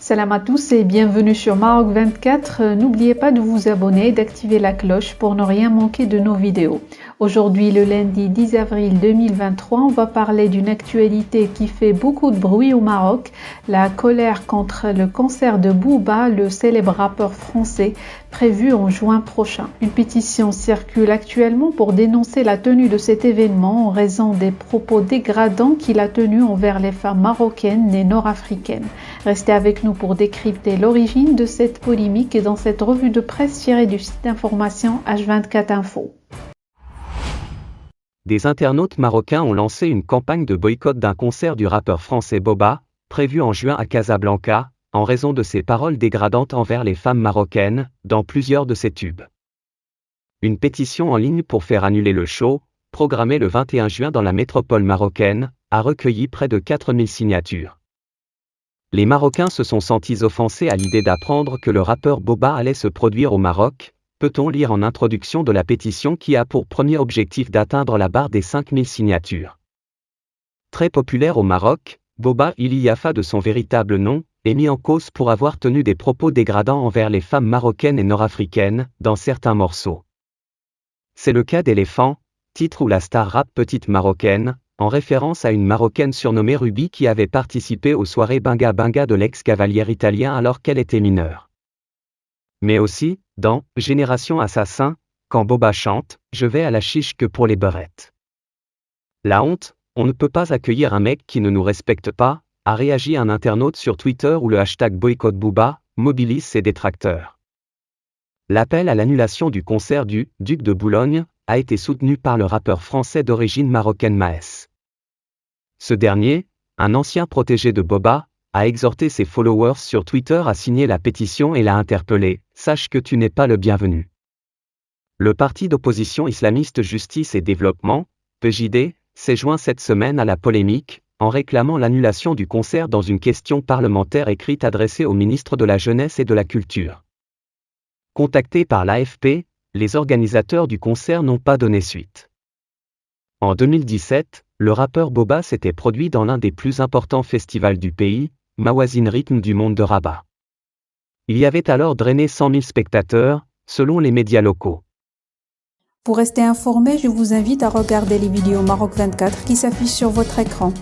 Salam à tous et bienvenue sur Maroc 24. N'oubliez pas de vous abonner et d'activer la cloche pour ne rien manquer de nos vidéos. Aujourd'hui, le lundi 10 avril 2023, on va parler d'une actualité qui fait beaucoup de bruit au Maroc, la colère contre le concert de Booba, le célèbre rappeur français, prévu en juin prochain. Une pétition circule actuellement pour dénoncer la tenue de cet événement en raison des propos dégradants qu'il a tenus envers les femmes marocaines et nord-africaines. Restez avec nous pour décrypter l'origine de cette polémique et dans cette revue de presse tirée du site d'information H24 Info. Des internautes marocains ont lancé une campagne de boycott d'un concert du rappeur français Booba, prévu en juin à Casablanca, en raison de ses paroles dégradantes envers les femmes marocaines, dans plusieurs de ses tubes. Une pétition en ligne pour faire annuler le show, programmé le 21 juin dans la métropole marocaine, a recueilli près de 4000 signatures. Les Marocains se sont sentis offensés à l'idée d'apprendre que le rappeur Booba allait se produire au Maroc, peut-on lire en introduction de la pétition qui a pour premier objectif d'atteindre la barre des 5000 signatures. Très populaire au Maroc, Booba Iliyafa de son véritable nom, est mis en cause pour avoir tenu des propos dégradants envers les femmes marocaines et nord-africaines, dans certains morceaux. C'est le cas d'Éléphant, titre où la star rap Petite Marocaine, en référence à une Marocaine surnommée Ruby qui avait participé aux soirées Binga Binga de l'ex-cavalier italien alors qu'elle était mineure. Mais aussi, dans « Génération Assassin », quand Booba chante « Je vais à la chiche que pour les beurettes ». La honte, on ne peut pas accueillir un mec qui ne nous respecte pas, a réagi un internaute sur Twitter où le hashtag boycott Booba mobilise ses détracteurs. L'appel à l'annulation du concert du « Duc de Boulogne » a été soutenu par le rappeur français d'origine marocaine Maes. Ce dernier, un ancien protégé de Booba, a exhorté ses followers sur Twitter à signer la pétition et l'a interpellé « Sache que tu n'es pas le bienvenu ». Le parti d'opposition islamiste Justice et Développement, PJD, s'est joint cette semaine à la polémique, en réclamant l'annulation du concert dans une question parlementaire écrite adressée au ministre de la Jeunesse et de la Culture. Contactés par l'AFP, les organisateurs du concert n'ont pas donné suite. En 2017, le rappeur Booba s'était produit dans l'un des plus importants festivals du pays, Mawazine Rythme du monde de Rabat. Il y avait alors drainé 100 000 spectateurs, selon les médias locaux. Pour rester informé, je vous invite à regarder les vidéos Maroc 24 qui s'affichent sur votre écran.